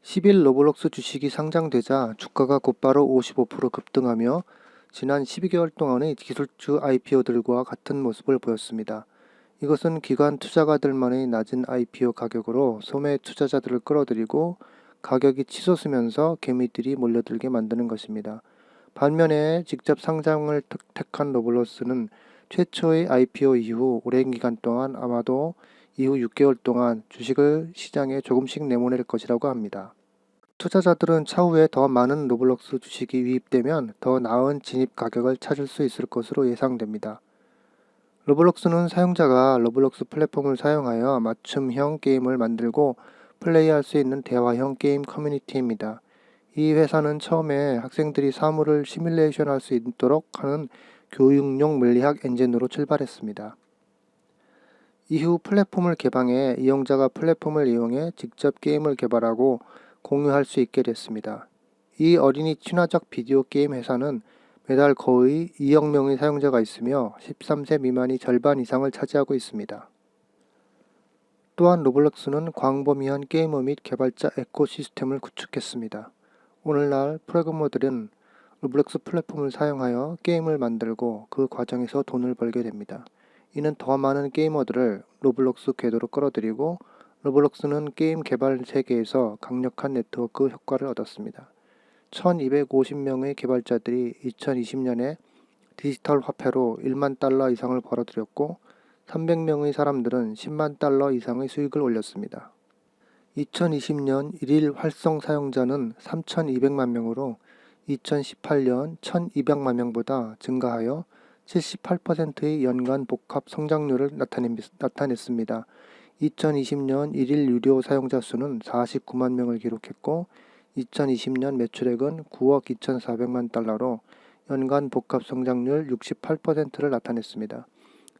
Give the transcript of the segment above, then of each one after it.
10일 로블록스 주식이 상장되자 주가가 곧바로 55% 급등하며 지난 12개월 동안의 기술주 IPO들과 같은 모습을 보였습니다. 이것은 기관 투자가들만의 낮은 IPO 가격으로 소매 투자자들을 끌어들이고 가격이 치솟으면서 개미들이 몰려들게 만드는 것입니다. 반면에 직접 상장을 택한 로블록스는 최초의 IPO 이후 오랜 기간 동안 아마도 이후 6개월 동안 주식을 시장에 조금씩 내보낼 것이라고 합니다. 투자자들은 차후에 더 많은 로블록스 주식이 유입되면 더 나은 진입 가격을 찾을 수 있을 것으로 예상됩니다. 로블록스는 사용자가 로블록스 플랫폼을 사용하여 맞춤형 게임을 만들고 플레이할 수 있는 대화형 게임 커뮤니티입니다. 이 회사는 처음에 학생들이 사물을 시뮬레이션 할 수 있도록 하는 교육용 물리학 엔진으로 출발했습니다. 이후 플랫폼을 개방해 이용자가 플랫폼을 이용해 직접 게임을 개발하고 공유할 수 있게 됐습니다. 이 어린이 친화적 비디오 게임 회사는 매달 거의 2억 명의 사용자가 있으며 13세 미만이 절반 이상을 차지하고 있습니다. 또한 로블록스는 광범위한 게이머 및 개발자 에코시스템을 구축했습니다. 오늘날 프로그래머들은 로블록스 플랫폼을 사용하여 게임을 만들고 그 과정에서 돈을 벌게 됩니다. 이는 더 많은 게이머들을 로블록스 궤도로 끌어들이고 로블록스는 게임 개발 세계에서 강력한 네트워크 효과를 얻었습니다. 1250명의 개발자들이 2020년에 디지털 화폐로 1만 달러 이상을 벌어들였고 300명의 사람들은 10만 달러 이상의 수익을 올렸습니다. 2020년 1일 활성 사용자는 3,200만 명으로 2018년 1,200만 명보다 증가하여 78%의 연간 복합 성장률을 나타냈습니다. 2020년 1일 유료 사용자 수는 49만 명을 기록했고 2020년 매출액은 9억 2,400만 달러로 연간 복합 성장률 68%를 나타냈습니다.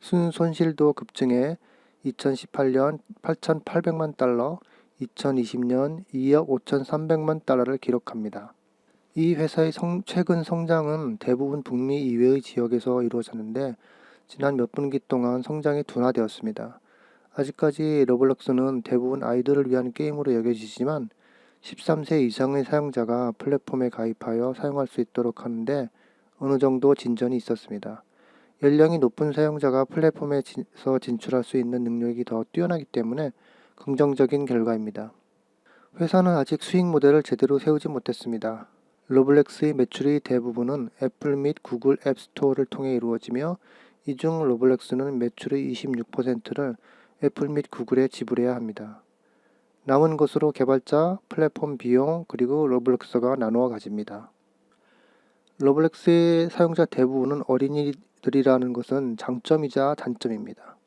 순손실도 급증해 2018년 8,800만 달러, 2020년 2억 5,300만 달러를 기록합니다. 이 회사의 최근 성장은 대부분 북미 이외의 지역에서 이루어졌는데 지난 몇 분기 동안 성장이 둔화되었습니다. 아직까지 로블록스는 대부분 아이들을 위한 게임으로 여겨지지만 13세 이상의 사용자가 플랫폼에 가입하여 사용할 수 있도록 하는데 어느 정도 진전이 있었습니다. 연령이 높은 사용자가 플랫폼에서 진출할 수 있는 능력이 더 뛰어나기 때문에 긍정적인 결과입니다. 회사는 아직 수익 모델을 제대로 세우지 못했습니다. 로블록스의 매출의 대부분은 애플 및 구글 앱스토어를 통해 이루어지며 이 중 로블록스는 매출의 26%를 애플 및 구글에 지불해야 합니다. 남은 것으로 개발자, 플랫폼 비용, 그리고 로블록스가 나누어 가집니다. 로블록스의 사용자 대부분은 어린이들이라는 것은 장점이자 단점입니다.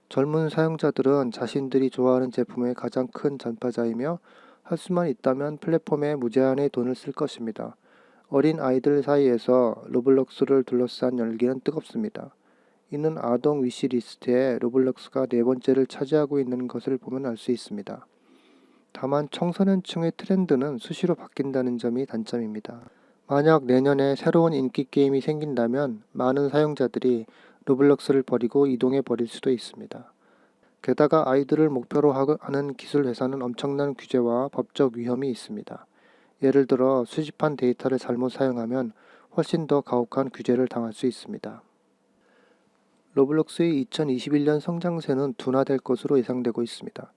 젊은 사용자들은 자신들이 좋아하는 제품의 가장 큰 전파자이며 할 수만 있다면 플랫폼에 무제한의 돈을 쓸 것입니다. 어린 아이들 사이에서 로블록스를 둘러싼 열기는 뜨겁습니다. 이는 아동 위시리스트에 로블록스가 네 번째를 차지하고 있는 것을 보면 알 수 있습니다. 다만 청소년층의 트렌드는 수시로 바뀐다는 점이 단점입니다. 만약 내년에 새로운 인기 게임이 생긴다면 많은 사용자들이 로블록스를 버리고 이동해 버릴 수도 있습니다. 게다가 아이들을 목표로 하는 기술 회사는 엄청난 규제와 법적 위험이 있습니다. 예를 들어 수집한 데이터를 잘못 사용하면 훨씬 더 가혹한 규제를 당할 수 있습니다. 로블록스의 2021년 성장세는 둔화될 것으로 예상되고 있습니다.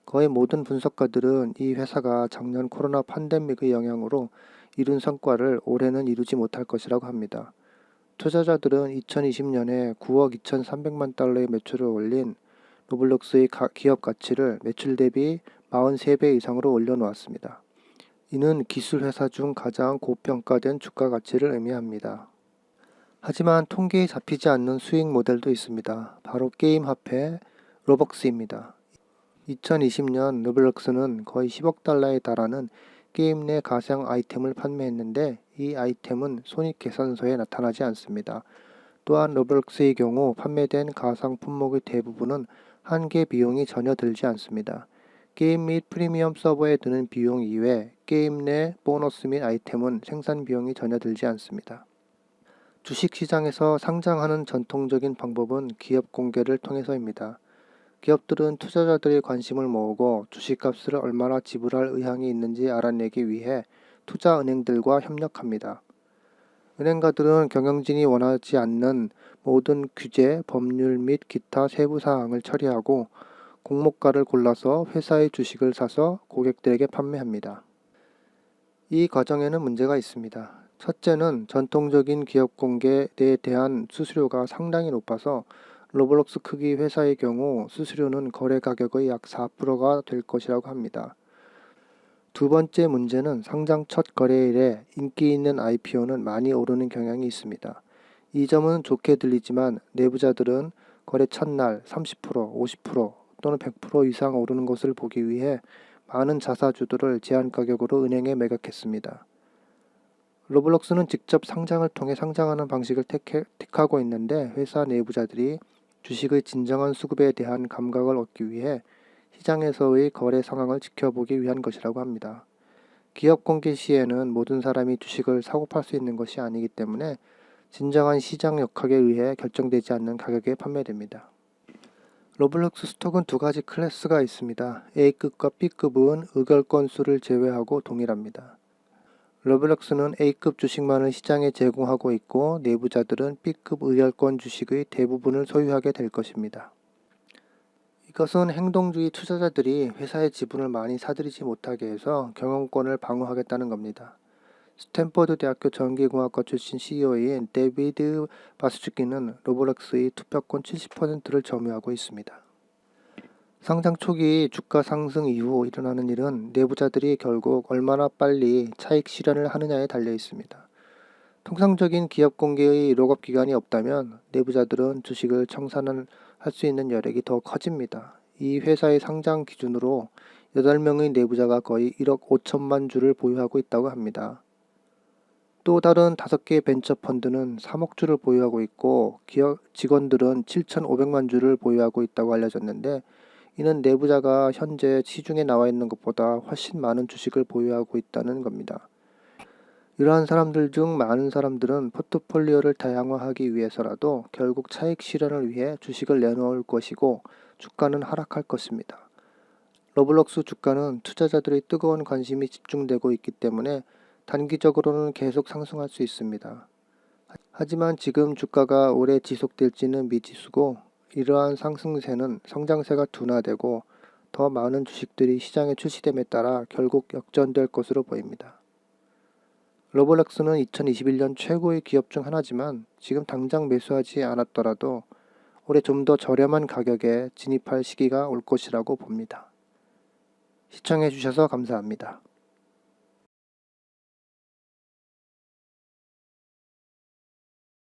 거의 모든 분석가들은 이 회사가 작년 코로나 팬데믹의 영향으로 이룬 성과를 올해는 이루지 못할 것이라고 합니다. 투자자들은 2020년에 9억 2,300만 달러의 매출을 올린 로블록스의 기업 가치를 매출 대비 43배 이상으로 올려놓았습니다. 이는 기술 회사 중 가장 고평가된 주가 가치를 의미합니다. 하지만 통계에 잡히지 않는 수익 모델도 있습니다. 바로 게임 화폐 로벅스입니다. 2020년 로블록스는 거의 10억 달러에 달하는 게임 내 가상 아이템을 판매했는데 이 아이템은 손익계산서에 나타나지 않습니다. 또한 로블록스의 경우 판매된 가상 품목의 대부분은 한계 비용이 전혀 들지 않습니다. 게임 및 프리미엄 서버에 드는 비용 이외 게임 내 보너스 및 아이템은 생산 비용이 전혀 들지 않습니다. 주식시장에서 상장하는 전통적인 방법은 기업 공개를 통해서입니다. 기업들은 투자자들의 관심을 모으고 주식값을 얼마나 지불할 의향이 있는지 알아내기 위해 투자은행들과 협력합니다. 은행가들은 경영진이 원하지 않는 모든 규제, 법률 및 기타 세부 사항을 처리하고 공모가를 골라서 회사의 주식을 사서 고객들에게 판매합니다. 이 과정에는 문제가 있습니다. 첫째는 전통적인 기업 공개에 대한 수수료가 상당히 높아서 로블록스 크기 회사의 경우 수수료는 거래 가격의 약 4%가 될 것이라고 합니다. 두 번째 문제는 상장 첫 거래일에 인기 있는 IPO는 많이 오르는 경향이 있습니다. 이 점은 좋게 들리지만 내부자들은 거래 첫날 30%, 50% 또는 100% 이상 오르는 것을 보기 위해 많은 자사주들을 제한 가격으로 은행에 매각했습니다. 로블록스는 직접 상장을 통해 상장하는 방식을 택하고 있는데 회사 내부자들이 주식의 진정한 수급에 대한 감각을 얻기 위해 시장에서의 거래 상황을 지켜보기 위한 것이라고 합니다. 기업 공개 시에는 모든 사람이 주식을 사고 팔 수 있는 것이 아니기 때문에 진정한 시장 역학에 의해 결정되지 않는 가격에 판매됩니다. 로블록스 스톡은 두 가지 클래스가 있습니다. A급과 B급은 의결권 수를 제외하고 동일합니다. 로블록스는 A급 주식만을 시장에 제공하고 있고 내부자들은 B급 의결권 주식의 대부분을 소유하게 될 것입니다. 이것은 행동주의 투자자들이 회사의 지분을 많이 사들이지 못하게 해서 경영권을 방어하겠다는 겁니다. 스탠퍼드 대학교 전기공학과 출신 CEO인 데비드 바스추키는 로블록스의 투표권 70%를 점유하고 있습니다. 상장 초기 주가 상승 이후 일어나는 일은 내부자들이 결국 얼마나 빨리 차익 실현을 하느냐에 달려 있습니다. 통상적인 기업 공개의 록업 기간이 없다면 내부자들은 주식을 청산할 수 있는 여력이 더 커집니다. 이 회사의 상장 기준으로 8명의 내부자가 거의 1억 5천만 주를 보유하고 있다고 합니다. 또 다른 5개의 벤처 펀드는 3억 주를 보유하고 있고 기업 직원들은 7,500만 주를 보유하고 있다고 알려졌는데 이는 내부자가 현재 시중에 나와 있는 것보다 훨씬 많은 주식을 보유하고 있다는 겁니다. 이러한 사람들 중 많은 사람들은 포트폴리오를 다양화하기 위해서라도 결국 차익 실현을 위해 주식을 내놓을 것이고 주가는 하락할 것입니다. 로블록스 주가는 투자자들의 뜨거운 관심이 집중되고 있기 때문에 단기적으로는 계속 상승할 수 있습니다. 하지만 지금 주가가 오래 지속될지는 미지수고 이러한 상승세는 성장세가 둔화되고 더 많은 주식들이 시장에 출시됨에 따라 결국 역전될 것으로 보입니다. 로블록스는 2021년 최고의 기업 중 하나지만 지금 당장 매수하지 않았더라도 올해 좀 더 저렴한 가격에 진입할 시기가 올 것이라고 봅니다. 시청해 주셔서 감사합니다.